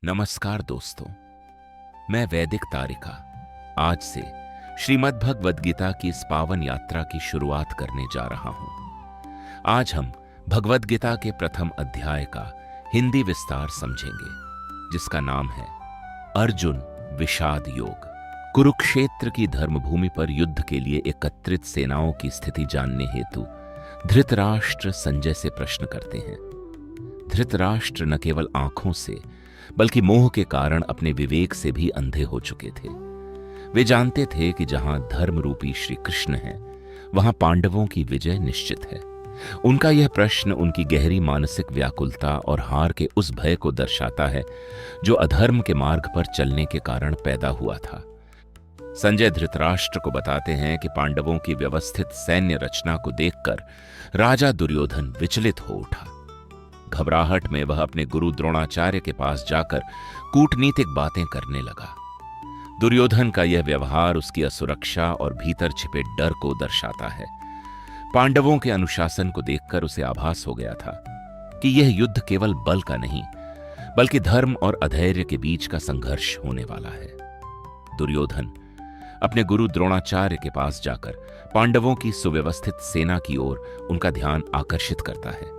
नमस्कार दोस्तों, मैं वैदिक तारिका आज से श्रीमद् भगवद गीता की इस पावन यात्रा की शुरुआत करने जा रहा हूं। आज हम भगवद गीता के प्रथम अध्याय का हिंदी विस्तार समझेंगे, जिसका नाम है अर्जुन विषाद योग। कुरुक्षेत्र की धर्मभूमि पर युद्ध के लिए एकत्रित सेनाओं की स्थिति जानने हेतु धृतराष्ट्र संजय से प्रश्न करते हैं। धृतराष्ट्र न केवल आंखों से बल्कि मोह के कारण अपने विवेक से भी अंधे हो चुके थे। वे जानते थे कि जहां धर्म रूपी श्री कृष्ण है, वहां पांडवों की विजय निश्चित है। उनका यह प्रश्न उनकी गहरी मानसिक व्याकुलता और हार के उस भय को दर्शाता है जो अधर्म के मार्ग पर चलने के कारण पैदा हुआ था। संजय धृतराष्ट्र को बताते हैं कि पांडवों की व्यवस्थित सैन्य रचना को देखकर राजा दुर्योधन विचलित हो उठा। घबराहट में वह अपने गुरु द्रोणाचार्य के पास जाकर कूटनीतिक बातें करने लगा। दुर्योधन का यह व्यवहार उसकी असुरक्षा और भीतर छिपे डर को दर्शाता है। पांडवों के अनुशासन को देखकर उसे आभास हो गया था कि यह युद्ध केवल बल का नहीं, बल्कि धर्म और अधैर्य के बीच का संघर्ष होने वाला है। दुर्योधन अपने गुरु द्रोणाचार्य के पास जाकर पांडवों की सुव्यवस्थित सेना की ओर उनका ध्यान आकर्षित करता है।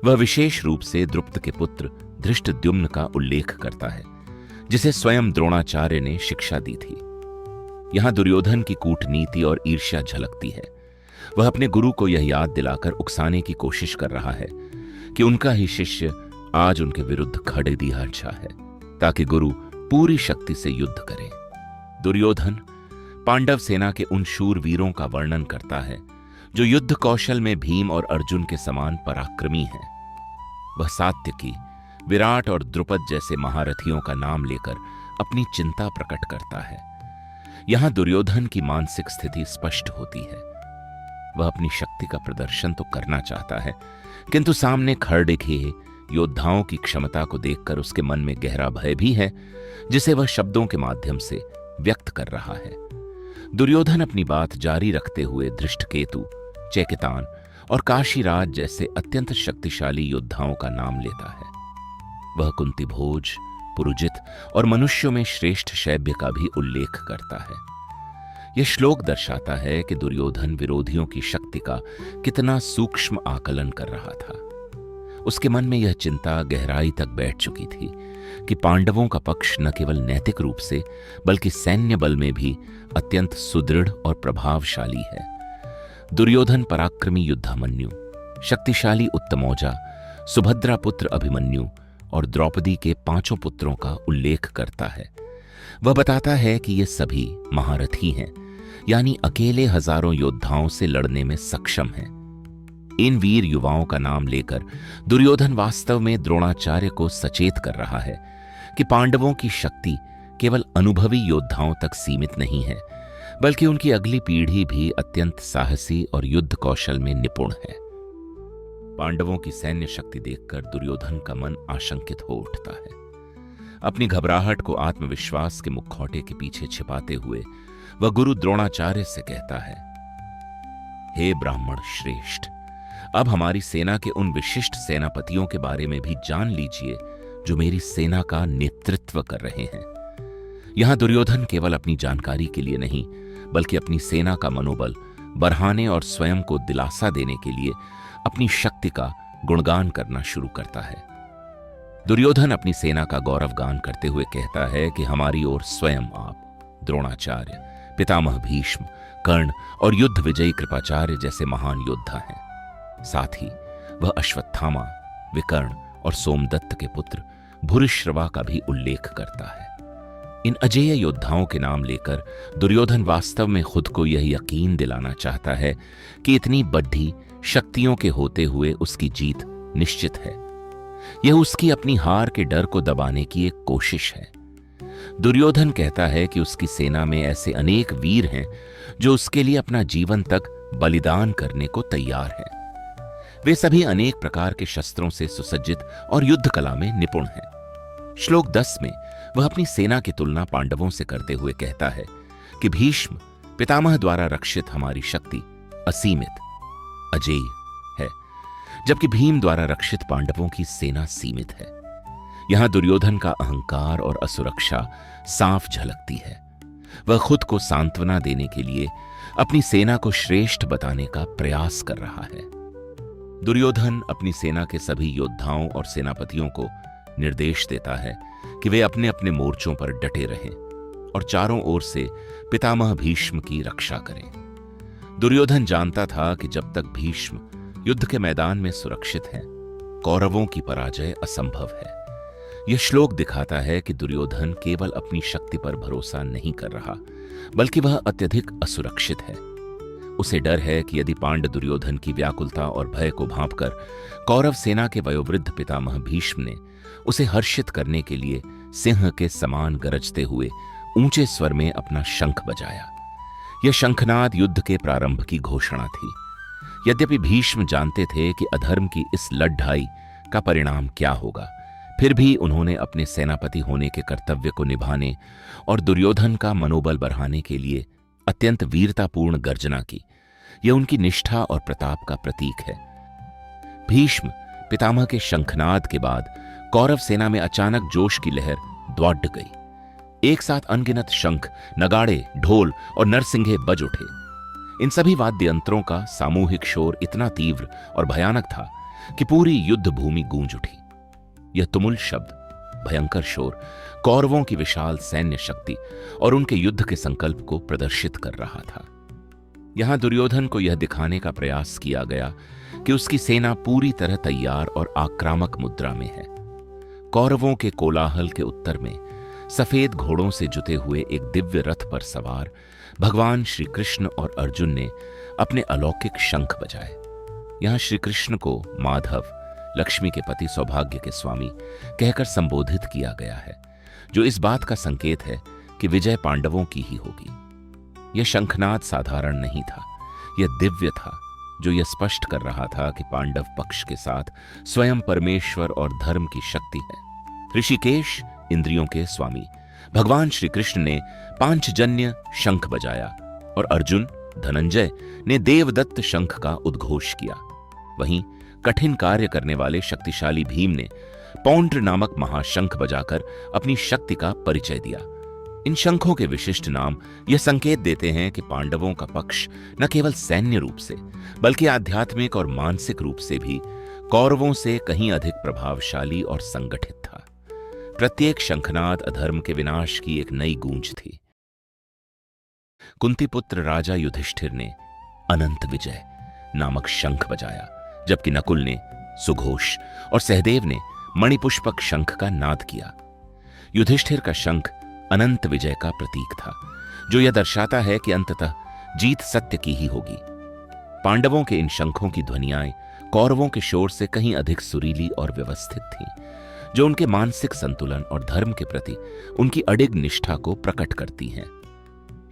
वह विशेष रूप से द्रुपद के पुत्र धृष्टद्युम्न का उल्लेख करता है, जिसे स्वयं द्रोणाचार्य ने शिक्षा दी थी। यहां दुर्योधन की कूटनीति और ईर्ष्या झलकती है। वह अपने गुरु को यह याद दिलाकर उकसाने की कोशिश कर रहा है कि उनका ही शिष्य आज उनके विरुद्ध खड़े दिया अच्छा है, ताकि गुरु पूरी शक्ति से युद्ध करे। दुर्योधन पांडव सेना के उन शूर वीरों का वर्णन करता है जो युद्ध कौशल में भीम और अर्जुन के समान पराक्रमी हैं। वह सात्यकी, विराट और द्रुपद जैसे महारथियों का नाम लेकर अपनी चिंता प्रकट करता है। यहां दुर्योधन की मानसिक स्थिति स्पष्ट होती है। वह अपनी शक्ति का प्रदर्शन तो करना चाहता है, किंतु सामने खड़े योद्धाओं की क्षमता को देखकर उसके मन में गहरा भय भी है, जिसे वह शब्दों के माध्यम से व्यक्त कर रहा है। दुर्योधन अपनी बात जारी रखते हुए धृष्टकेतु, चेकितान और काशीराज जैसे अत्यंत शक्तिशाली योद्धाओं का नाम लेता है। वह कुंती भोज, पुरुजित और मनुष्यों में श्रेष्ठ शैब्य का भी उल्लेख करता है। यह श्लोक दर्शाता है कि दुर्योधन विरोधियों की शक्ति का कितना सूक्ष्म आकलन कर रहा था। उसके मन में यह चिंता गहराई तक बैठ चुकी थी कि पांडवों का पक्ष न केवल नैतिक रूप से बल्कि सैन्य बल में भी अत्यंत सुदृढ़ और प्रभावशाली है। दुर्योधन पराक्रमी युद्धामन्यु, शक्तिशाली उत्तमौजा, सुभद्रा पुत्र अभिमन्यु और द्रौपदी के 5 पुत्रों का उल्लेख करता है। वह बताता है कि ये सभी महारथी हैं, यानी अकेले हजारों योद्धाओं से लड़ने में सक्षम हैं। इन वीर युवाओं का नाम लेकर दुर्योधन वास्तव में द्रोणाचार्य को सचेत कर रहा है कि पांडवों की शक्ति केवल अनुभवी योद्धाओं तक सीमित नहीं है, बल्कि उनकी अगली पीढ़ी भी अत्यंत साहसी और युद्ध कौशल में निपुण है। पांडवों की सैन्य शक्ति देखकर दुर्योधन का मन आशंकित हो उठता है। अपनी घबराहट को आत्मविश्वास के मुखौटे के पीछे छिपाते हुए वह गुरु द्रोणाचार्य से कहता है, हे ब्राह्मण श्रेष्ठ, अब हमारी सेना के उन विशिष्ट सेनापतियों के बारे में भी जान लीजिए जो मेरी सेना का नेतृत्व कर रहे हैं। यहां दुर्योधन केवल अपनी जानकारी के लिए नहीं, बल्कि अपनी सेना का मनोबल बढ़ाने और स्वयं को दिलासा देने के लिए अपनी शक्ति का गुणगान करना शुरू करता है। दुर्योधन अपनी सेना का गौरवगान करते हुए कहता है कि हमारी ओर स्वयं आप, द्रोणाचार्य, पितामह भीष्म, कर्ण और युद्ध विजयी कृपाचार्य जैसे महान योद्धा हैं। साथ ही वह अश्वत्थामा, विकर्ण और सोमदत्त के पुत्र भूरिश्रवा का भी उल्लेख करता है। इन अजेय योद्धाओं के नाम लेकर दुर्योधन वास्तव में खुद को यह यकीन दिलाना चाहता है कि इतनी बड़ी शक्तियों के होते हुए उसकी जीत निश्चित है। यह उसकी अपनी हार के डर को दबाने की एक कोशिश है। दुर्योधन कहता है कि उसकी सेना में ऐसे अनेक वीर हैं जो उसके लिए अपना जीवन तक बलिदान करने को तैयार हैं। वे सभी अनेक प्रकार के शस्त्रों से सुसज्जित और युद्ध कला में निपुण हैं। श्लोक 10 में वह अपनी सेना की तुलना पांडवों से करते हुए कहता है कि भीष्म पितामह द्वारा रक्षित हमारी शक्ति असीमित, अजेय है, जबकि भीम द्वारा रक्षित पांडवों की सेना सीमित है। यहां दुर्योधन का अहंकार और असुरक्षा साफ झलकती है। वह खुद को सांत्वना देने के लिए अपनी सेना को श्रेष्ठ बताने का प्रयास कर रहा है। दुर्योधन अपनी सेना के सभी योद्धाओं और सेनापतियों को निर्देश देता है कि वे अपने अपने मोर्चों पर डटे रहें और चारों ओर से पितामह भीष्म की रक्षा करें। दुर्योधन जानता था कि जब तक भीष्म युद्ध के मैदान में सुरक्षित हैं, कौरवों की पराजय असंभव है। यह श्लोक दिखाता है कि दुर्योधन केवल अपनी शक्ति पर भरोसा नहीं कर रहा, बल्कि वह अत्यधिक असुरक्षित है। उसे डर है कि यदि पांड दुर्योधन की व्याकुलता और भय को भांपकर कौरव सेना के वयोवृद्ध पितामह भीष्म ने उसे हर्षित करने के लिए सिंह के समान गरजते हुए ऊंचे स्वर में अपना शंख बजाया। यह शंखनाद युद्ध के प्रारंभ की घोषणा थी। यद्यपि भीष्म जानते थे कि अधर्म की इस लड़ाई का परिणाम क्या होगा, फिर भी उन्होंने अपने सेनापति होने के कर्तव्य को निभाने और दुर्योधन का मनोबल बढ़ाने के लिए अत्यंत वीरतापूर्ण गर्जना की। यह उनकी निष्ठा और प्रताप का प्रतीक है। भीष्म पितामह के शंखनाद के बाद कौरव सेना में अचानक जोश की लहर दौड़ गई। एक साथ अनगिनत शंख, नगाड़े, ढोल और नरसिंघे बज उठे। इन सभी वाद्य यंत्रों का सामूहिक शोर इतना तीव्र और भयानक था कि पूरी युद्ध भूमि गूंज उठी। यह तुमुल शब्द, भयंकर शोर कौरवों की विशाल सैन्य शक्ति और उनके युद्ध के संकल्प को प्रदर्शित कर रहा था। यहां दुर्योधन को यह दिखाने का प्रयास किया गया कि उसकी सेना पूरी तरह तैयार और आक्रामक मुद्रा में है। कौरवों के कोलाहल के उत्तर में सफेद घोड़ों से जुते हुए एक दिव्य रथ पर सवार भगवान श्री कृष्ण और अर्जुन ने अपने अलौकिक शंख बजाए। यहां श्री कृष्ण को माधव, लक्ष्मी के पति, सौभाग्य के स्वामी कहकर संबोधित किया गया है, जो इस बात का संकेत है कि विजय पांडवों की ही होगी। यह शंखनाद साधारण नहीं था, यह दिव्य था, जो यह स्पष्ट कर रहा था कि पांडव पक्ष के साथ स्वयं परमेश्वर और धर्म की शक्ति है। ऋषिकेश, इंद्रियों के स्वामी भगवान श्री कृष्ण ने पांचजन्य शंख बजाया और अर्जुन, धनंजय ने देवदत्त शंख का उद्घोष किया। वहीं कठिन कार्य करने वाले शक्तिशाली भीम ने पौंड्र नामक महाशंख बजाकर अपनी शक्ति का परिचय दिया। इन शंखों के विशिष्ट नाम यह संकेत देते हैं कि पांडवों का पक्ष न केवल सैन्य रूप से बल्कि आध्यात्मिक और मानसिक रूप से भी कौरवों से कहीं अधिक प्रभावशाली और संगठित था। प्रत्येक शंखनाद अधर्म के विनाश की एक नई गूंज थी। कुंती पुत्र राजा युधिष्ठिर ने अनंत विजय नामक शंख बजाया, जबकि नकुल ने सुघोष और सहदेव ने मणिपुष्पक शंख का नाद किया। युधिष्ठिर का शंख अनंत विजय का प्रतीक था, जो यह दर्शाता है कि अंततः जीत सत्य की ही होगी। पांडवों के इन शंखों की ध्वनियाएं कौरवों के शोर से कहीं अधिक सुरीली और व्यवस्थित थीं, जो उनके मानसिक संतुलन और धर्म के प्रति उनकी अडिग निष्ठा को प्रकट करती हैं।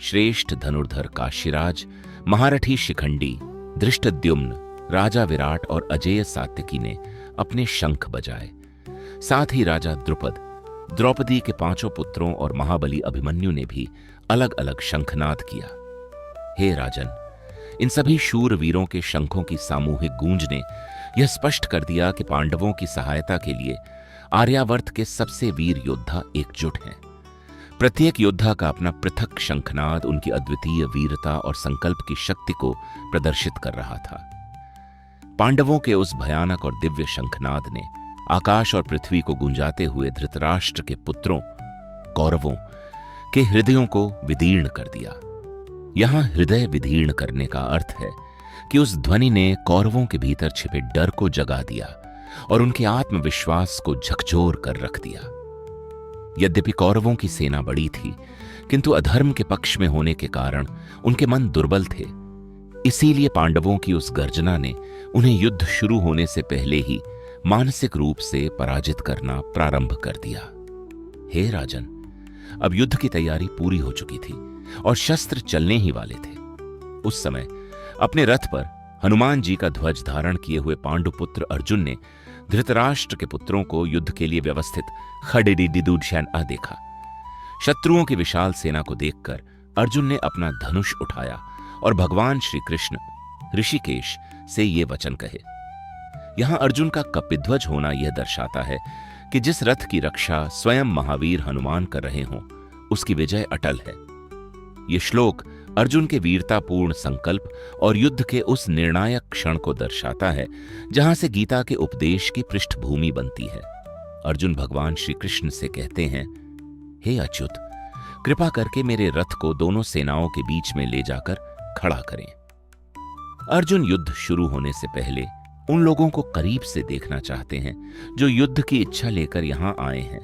श्रेष्ठ धनुर्धर काशीराज, महारथी शिखंडी, धृष्टद्युम्न, राजा विराट और अजेय सात्यकी ने अपने शंख बजाए। साथ ही राजा द्रुपद, द्रौपदी के 5 पुत्रों और महाबली अभिमन्यु ने भी अलग अलग शंखनाद किया। हे राजन, इन सभी शूर वीरों के शंखों की सामूहिक गूंज ने यह स्पष्ट कर दिया कि पांडवों की सहायता के लिए आर्यावर्त के सबसे वीर योद्धा एकजुट हैं। प्रत्येक योद्धा का अपना पृथक शंखनाद उनकी अद्वितीय वीरता और संकल्प की शक्ति को प्रदर्शित कर रहा था। पांडवों के उस भयानक और दिव्य शंखनाद ने आकाश और पृथ्वी को गुंजाते हुए धृतराष्ट्र के पुत्रों, कौरवों के हृदयों को विदीर्ण कर दिया। यहां हृदय विदीर्ण करने का अर्थ है कि उस ध्वनि ने कौरवों के भीतर छिपे डर को जगा दिया और उनके आत्मविश्वास को झकझोर कर रख दिया। यद्यपि कौरवों की सेना बड़ी थी, किंतु अधर्म के पक्ष में होने के कारण उनके मन दुर्बल थे। इसीलिए पांडवों की उस गर्जना ने उन्हें युद्ध शुरू होने से पहले ही मानसिक रूप से पराजित करना प्रारंभ कर दिया। हे राजन, अब युद्ध की तैयारी पूरी हो चुकी थी और शस्त्र चलने ही वाले थे। उस समय अपने रथ पर हनुमान जी का ध्वज धारण किए हुए पांडुपुत्र अर्जुन ने धृतराष्ट्र के पुत्रों को युद्ध के लिए व्यवस्थित खडिडिडुशैन देखा। शत्रुओं की विशाल सेना को देखकर अर्जुन ने अपना धनुष उठाया और भगवान श्री कृष्ण ऋषिकेश से ये वचन कहे। यहां अर्जुन का कपिध्वज होना यह दर्शाता है कि जिस रथ की रक्षा स्वयं महावीर हनुमान कर रहे हों, उसकी विजय अटल है। ये श्लोक अर्जुन के वीरतापूर्ण संकल्प और युद्ध के उस निर्णायक क्षण को दर्शाता है जहां से गीता के उपदेश की पृष्ठभूमि बनती है। अर्जुन भगवान श्री कृष्ण से कहते हैं, हे अच्युत, कृपा करके मेरे रथ को दोनों सेनाओं के बीच में ले जाकर खड़ा करें। अर्जुन युद्ध शुरू होने से पहले उन लोगों को करीब से देखना चाहते हैं जो युद्ध की इच्छा लेकर यहां आए हैं।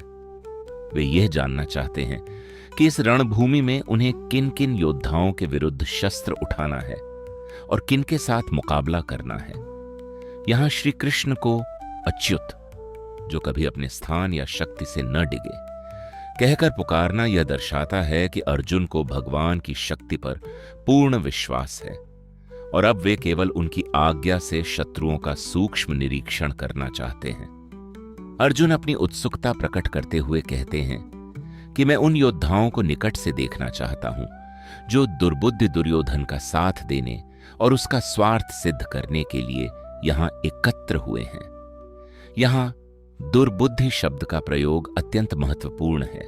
वे यह जानना चाहते हैं कि इस रणभूमि में उन्हें किन किन योद्धाओं के विरुद्ध शस्त्र उठाना है और किन के साथ मुकाबला करना है। यहां श्री कृष्ण को अच्युत, जो कभी अपने स्थान या शक्ति से न डिगे, कहकर पुकारना यह दर्शाता है कि अर्जुन को भगवान की शक्ति पर पूर्ण विश्वास है और अब वे केवल उनकी आज्ञा से शत्रुओं का सूक्ष्म निरीक्षण करना चाहते हैं। अर्जुन अपनी उत्सुकता प्रकट करते हुए कहते हैं कि मैं उन योद्धाओं को निकट से देखना चाहता हूं जो दुर्बुद्धि दुर्योधन का साथ देने और उसका स्वार्थ सिद्ध करने के लिए यहां एकत्र हुए हैं। यहां दुर्बुद्धि शब्द का प्रयोग अत्यंत महत्वपूर्ण है।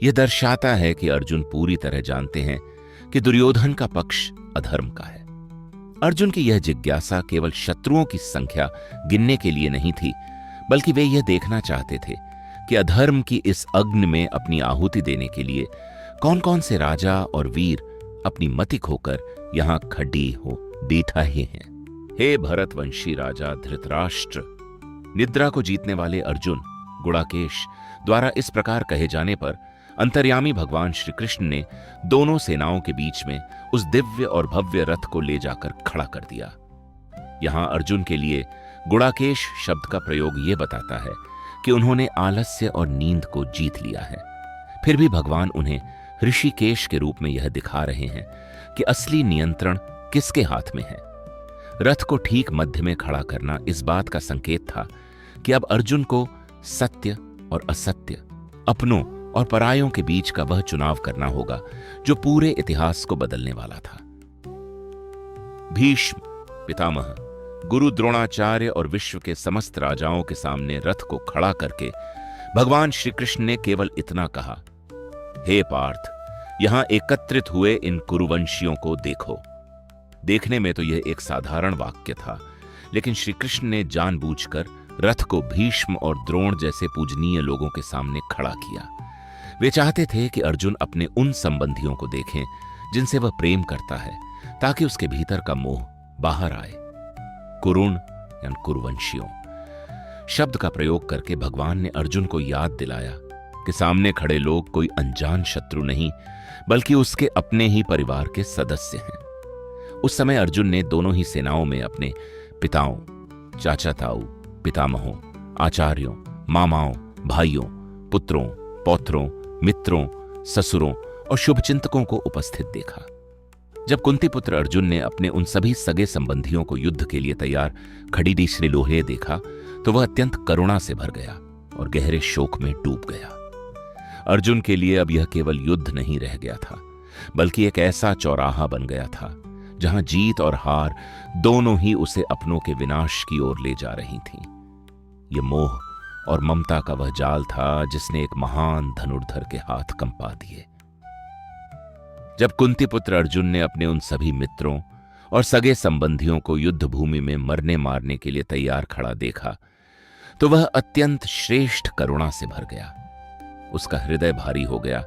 यह दर्शाता है कि अर्जुन पूरी तरह जानते हैं कि दुर्योधन का पक्ष अधर्म का है। अर्जुन की यह जिज्ञासा केवल शत्रुओं की संख्या गिनने के लिए नहीं थी, बल्कि वे यह देखना चाहते थे कि अधर्म की इस अग्नि में अपनी आहुति देने के लिए कौन कौन से राजा और वीर अपनी मति खोकर यहां खड़ी हो बैठाए हैं। हे भरतवंशी राजा धृतराष्ट्र, निद्रा को जीतने वाले अर्जुन गुड़ाकेश द्वारा इस प्रकार कहे जाने पर अंतर्यामी भगवान श्री कृष्ण ने दोनों सेनाओं के बीच में उस दिव्य और भव्य रथ को ले जाकर खड़ा कर दिया। यहां अर्जुन के लिए गुड़ाकेश शब्द का प्रयोग यह बताता है कि उन्होंने आलस्य और नींद को जीत लिया है। फिर भी भगवान उन्हें ऋषिकेश के रूप में यह दिखा रहे हैं कि असली नियंत्रण किसके हाथ में है। रथ को ठीक मध्य में खड़ा करना इस बात का संकेत था कि अब अर्जुन को सत्य और असत्य, अपनों और परायों के बीच का वह चुनाव करना होगा जो पूरे इतिहास को बदलने वाला था। भीष्म पितामह, गुरु द्रोणाचार्य और विश्व के समस्त राजाओं के सामने रथ को खड़ा करके भगवान श्री कृष्ण ने केवल इतना कहा, हे पार्थ, यहां एकत्रित हुए इन कुरुवंशियों को देखो। देखने में तो यह एक साधारण वाक्य था, लेकिन श्री कृष्ण ने जानबूझकर रथ को भीष्म और द्रोण जैसे पूजनीय लोगों के सामने खड़ा किया। वे चाहते थे कि अर्जुन अपने उन संबंधियों को देखें जिनसे वह प्रेम करता है, ताकि उसके भीतर का मोह बाहर आए। कुरुण यानी कुरुवंशियों शब्द का प्रयोग करके भगवान ने अर्जुन को याद दिलाया कि सामने खड़े लोग कोई अनजान शत्रु नहीं, बल्कि उसके अपने ही परिवार के सदस्य हैं। उस समय अर्जुन ने दोनों ही सेनाओं में अपने पिताओं, चाचा ताऊ, पितामहों, आचार्यों, मामाओं, भाइयों, पुत्रों, पौत्रों, मित्रों, ससुरों और शुभचिंतकों को उपस्थित देखा। जब कुंती पुत्र अर्जुन ने अपने उन सभी सगे संबंधियों को युद्ध के लिए तैयार खड़ी श्री लोहे देखा तो वह अत्यंत करुणा से भर गया और गहरे शोक में डूब गया। अर्जुन के लिए अब यह केवल युद्ध नहीं रह गया था, बल्कि एक ऐसा चौराहा बन गया था जहां जीत और हार दोनों ही उसे अपनों के विनाश की ओर ले जा रही थीं। यह मोह और ममता का वह जाल था जिसने एक महान धनुर्धर के हाथ कंपा दिए। जब कुंती पुत्र अर्जुन ने अपने उन सभी मित्रों और सगे संबंधियों को युद्ध भूमि में मरने मारने के लिए तैयार खड़ा देखा तो वह अत्यंत श्रेष्ठ करुणा से भर गया। उसका हृदय भारी हो गया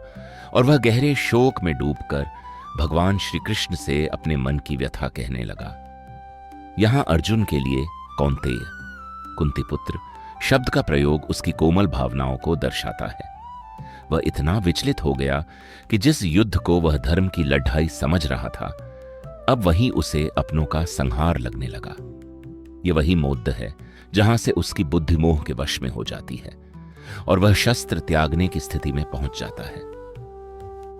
और वह गहरे शोक में डूबकर भगवान श्री कृष्ण से अपने मन की व्यथा कहने लगा। यहां अर्जुन के लिए कौन्तेय, कुंती पुत्र शब्द का प्रयोग उसकी कोमल भावनाओं को दर्शाता है। वह इतना विचलित हो गया कि जिस युद्ध को वह धर्म की लड़ाई समझ रहा था, अब वही उसे अपनों का संहार लगने लगा। यह वही मोद्य है जहां से उसकी बुद्धि मोह के वश में हो जाती है और वह शस्त्र त्यागने की स्थिति में पहुंच जाता है।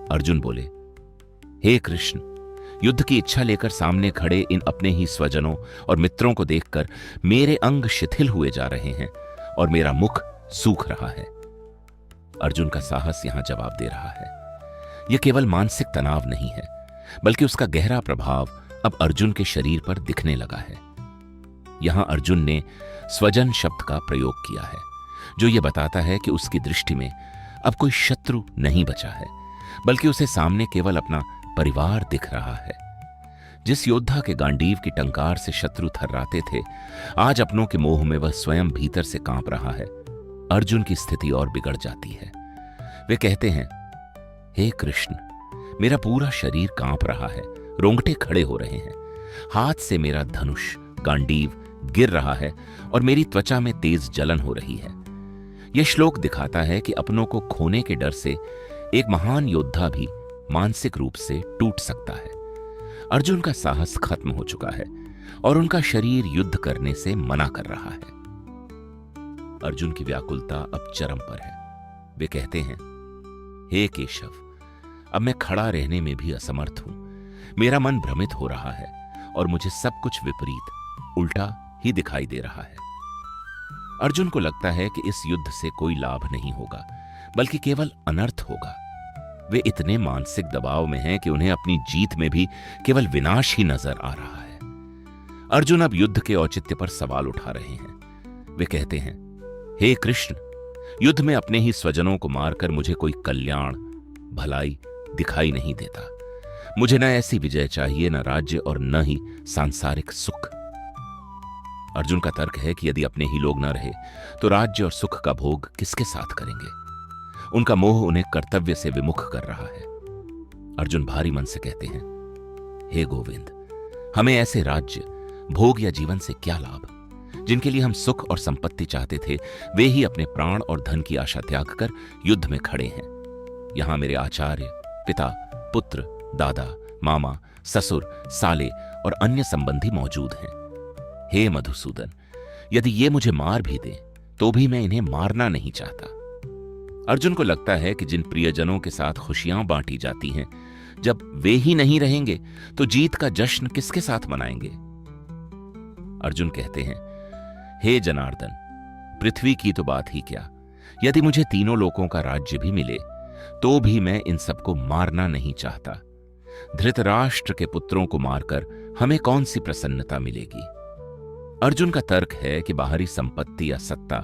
अर्जुन बोले, हे कृष्ण, युद्ध की इच्छा लेकर सामने खड़े इन अपने ही स्वजनों और मित्रों को देखकर मेरे अंग शिथिल हुए जा रहे हैं और मेरा मुख सूख रहा है। अर्जुन का साहस यहां जवाब दे रहा है। यह केवल मानसिक तनाव नहीं है, बल्कि उसका गहरा प्रभाव अब अर्जुन के शरीर पर दिखने लगा है। यहां अर्जुन ने स्वजन शब्द का प्रयोग किया है, जो ये बताता है कि उसकी दृष्टि में अब कोई शत्रु नहीं बचा है, बल्कि उसे सामने केवल अपना परिवार दिख रहा है। जिस योद्धा के गांडीव की टंकार से शत्रु थर्राते थे, आज अपनों के मोह में वह स्वयं भीतर से कांप रहा है। अर्जुन की स्थिति और बिगड़ जाती है। वे कहते हैं, हे कृष्ण, मेरा पूरा शरीर कांप रहा है, रोंगटे खड़े हो रहे हैं, हाथ से मेरा धनुष गांडीव गिर रहा है और मेरी त्वचा में तेज जलन हो रही है। यह श्लोक दिखाता है कि अपनों को खोने के डर से एक महान योद्धा भी मानसिक रूप से टूट सकता है। अर्जुन का साहस खत्म हो चुका है और उनका शरीर युद्ध करने से मना कर रहा है। अर्जुन की व्याकुलता अब चरम पर है। वे कहते हैं, हे केशव, अब मैं खड़ा रहने में भी असमर्थ हूं। मेरा मन भ्रमित हो रहा है और मुझे सब कुछ विपरीत, उल्टा ही दिखाई दे रहा है। अर्जुन को लगता है कि इस युद्ध से कोई लाभ नहीं होगा, बल्कि केवल अनर्थ होगा। वे इतने मानसिक दबाव में हैं कि उन्हें अपनी जीत में भी केवल विनाश ही नजर आ रहा है। अर्जुन अब युद्ध के औचित्य पर सवाल उठा रहे हैं। वे कहते हैं, हे कृष्ण, युद्ध में अपने ही स्वजनों को मारकर मुझे कोई कल्याण, भलाई दिखाई नहीं देता। मुझे न ऐसी विजय चाहिए, न राज्य और न ही सांसारिक सुख। अर्जुन का तर्क है कि यदि अपने ही लोग न रहे तो राज्य और सुख का भोग किसके साथ करेंगे। उनका मोह उन्हें कर्तव्य से विमुख कर रहा है। अर्जुन भारी मन से कहते हैं, हे गोविंद, हमें ऐसे राज्य, भोग या जीवन से क्या लाभ? जिनके लिए हम सुख और संपत्ति चाहते थे, वे ही अपने प्राण और धन की आशा त्याग कर युद्ध में खड़े हैं। यहां मेरे आचार्य, पिता, पुत्र, दादा, मामा, ससुर, साले और अन्य संबंधी मौजूद हैं। हे मधुसूदन, यदि ये मुझे मार भी दें तो भी मैं इन्हें मारना नहीं चाहता। अर्जुन को लगता है कि जिन प्रियजनों के साथ खुशियां बांटी जाती हैं, जब वे ही नहीं रहेंगे तो जीत का जश्न किसके साथ मनाएंगे? अर्जुन कहते हैं, हे जनार्दन, पृथ्वी की तो बात ही क्या, यदि मुझे तीनों लोकों का राज्य भी मिले तो भी मैं इन सबको मारना नहीं चाहता। धृतराष्ट्र के पुत्रों को मारकर हमें कौन सी प्रसन्नता मिलेगी? अर्जुन का तर्क है कि बाहरी संपत्ति या सत्ता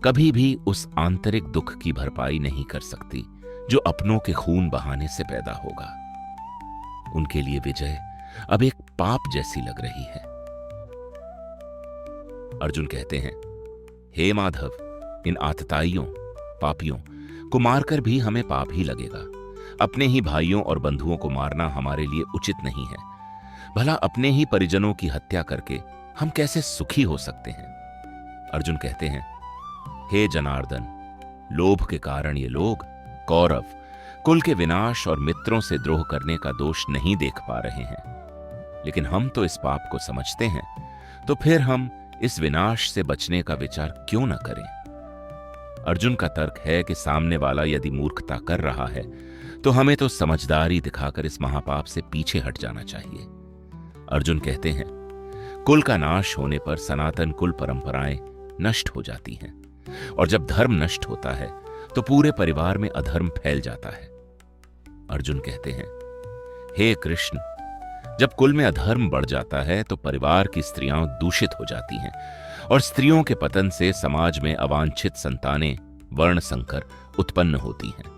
कभी भी उस आंतरिक दुख की भरपाई नहीं कर सकती जो अपनों के खून बहाने से पैदा होगा। उनके लिए विजय अब एक पाप जैसी लग रही है। अर्जुन कहते हैं, हे माधव, इन आतताइयों, पापियों को मारकर भी हमें पाप ही लगेगा। अपने ही भाइयों और बंधुओं को मारना हमारे लिए उचित नहीं है। भला अपने ही परिजनों की हत्या करके हम कैसे सुखी हो सकते हैं? अर्जुन कहते हैं, हे जनार्दन, लोभ के कारण ये लोग, कौरव, कुल के विनाश और मित्रों से द्रोह करने का दोष नहीं देख पा रहे हैं। लेकिन हम तो इस पाप को समझते हैं, तो फिर हम इस विनाश से बचने का विचार क्यों न करें? अर्जुन का तर्क है कि सामने वाला यदि मूर्खता कर रहा है तो हमें तो समझदारी दिखाकर इस महापाप से पीछे हट जाना चाहिए। अर्जुन कहते हैं, कुल का नाश होने पर सनातन कुल परंपराएं नष्ट हो जाती हैं, और जब धर्म नष्ट होता है तो पूरे परिवार में अधर्म फैल जाता है। अर्जुन कहते हैं, हे कृष्ण, जब कुल में अधर्म बढ़ जाता है तो परिवार की स्त्रियां दूषित हो जाती हैं, और स्त्रियों के पतन से समाज में अवांछित संतानें, वर्ण संकर उत्पन्न होती हैं।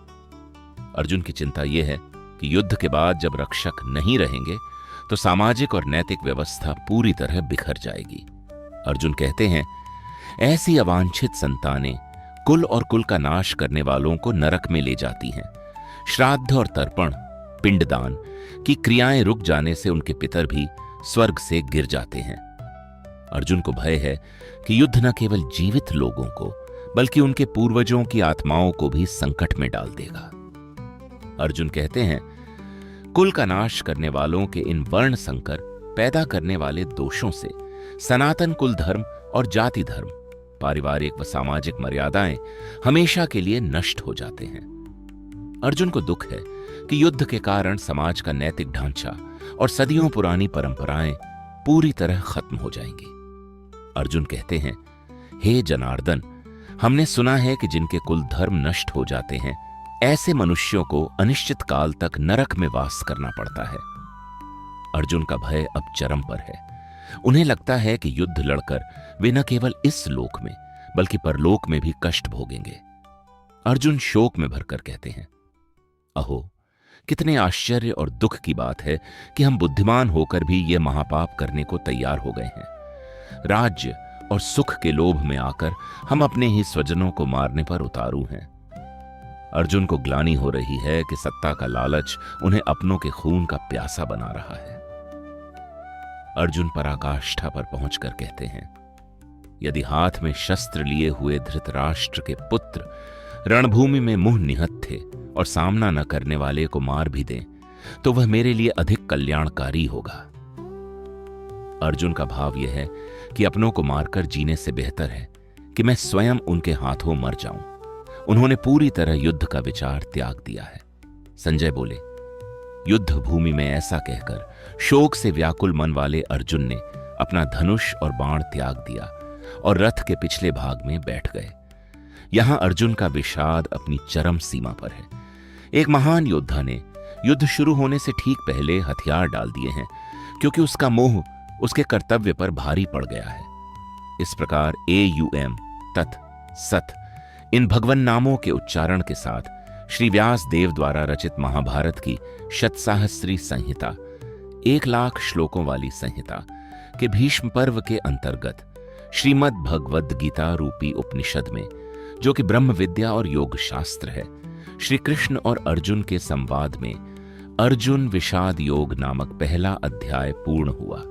अर्जुन की चिंता यह है कि युद्ध के बाद जब रक्षक नहीं रहेंगे तो सामाजिक और नैतिक व्यवस्था पूरी तरह बिखर जाएगी। अर्जुन कहते हैं, ऐसी अवांछित संतानें कुल और कुल का नाश करने वालों को नरक में ले जाती हैं। श्राद्ध और तर्पण, पिंडदान की क्रियाएं रुक जाने से उनके पितर भी स्वर्ग से गिर जाते हैं। अर्जुन को भय है कि युद्ध न केवल जीवित लोगों को बल्कि उनके पूर्वजों की आत्माओं को भी संकट में डाल देगा। अर्जुन कहते हैं, कुल का नाश करने वालों के इन वर्ण संकर पैदा करने वाले दोषों से सनातन कुल धर्म और जाति धर्म, पारिवारिक व सामाजिक मर्यादाएं हमेशा के लिए नष्ट हो जाते हैं। अर्जुन को दुख है कि युद्ध के कारण समाज का नैतिक ढांचा और सदियों पुरानी परंपराएं पूरी तरह खत्म हो जाएंगी। अर्जुन कहते हैं, हे जनार्दन, हमने सुना है कि जिनके कुल धर्म नष्ट हो जाते हैं ऐसे मनुष्यों को अनिश्चित काल तक नरक में वास करना पड़ता है। अर्जुन का भय अब चरम पर है। उन्हें लगता है कि युद्ध लड़कर वे न केवल इस लोक में बल्कि परलोक में भी कष्ट भोगेंगे। अर्जुन शोक में भरकर कहते हैं, अहो, कितने आश्चर्य और दुख की बात है कि हम बुद्धिमान होकर भी ये महापाप करने को तैयार हो गए हैं। राज्य और सुख के लोभ में आकर हम अपने ही स्वजनों को मारने पर उतारू हैं। अर्जुन को ग्लानि हो रही है कि सत्ता का लालच उन्हें अपनों के खून का प्यासा बना रहा है। अर्जुन पराकाष्ठा पर पहुंचकर कहते हैं, यदि हाथ में शस्त्र लिए हुए धृतराष्ट्र के पुत्र रणभूमि में मुंह निहत थे और सामना न करने वाले को मार भी दें, तो वह मेरे लिए अधिक कल्याणकारी होगा। अर्जुन का भाव यह है कि अपनों को मारकर जीने से बेहतर है कि मैं स्वयं उनके हाथों मर जाऊं। उन्होंने पूरी तरह युद्ध का विचार त्याग दिया है। संजय बोले, युद्ध भूमि में ऐसा कहकर शोक से व्याकुल मन वाले अर्जुन ने अपना धनुष और बाण त्याग दिया और रथ के पिछले भाग में बैठ गए। यहां अर्जुन का विषाद अपनी चरम सीमा पर है। एक महान योद्धा ने युद्ध शुरू होने से ठीक पहले हथियार डाल दिए हैं, क्योंकि उसका मोह उसके कर्तव्य पर भारी पड़ गया है। इस प्रकार AUM, तत्, सत इन भगवन नामों के उच्चारण के साथ श्री व्यास देव द्वारा रचित महाभारत की शतसाहस्री संहिता, 1,00,000 श्लोकों वाली संहिता के भीष्म पर्व के अंतर्गत श्रीमद् भगवद गीता रूपी उपनिषद में, जो कि ब्रह्म विद्या और योग शास्त्र है, श्री कृष्ण और अर्जुन के संवाद में अर्जुन विषाद योग नामक पहला अध्याय पूर्ण हुआ।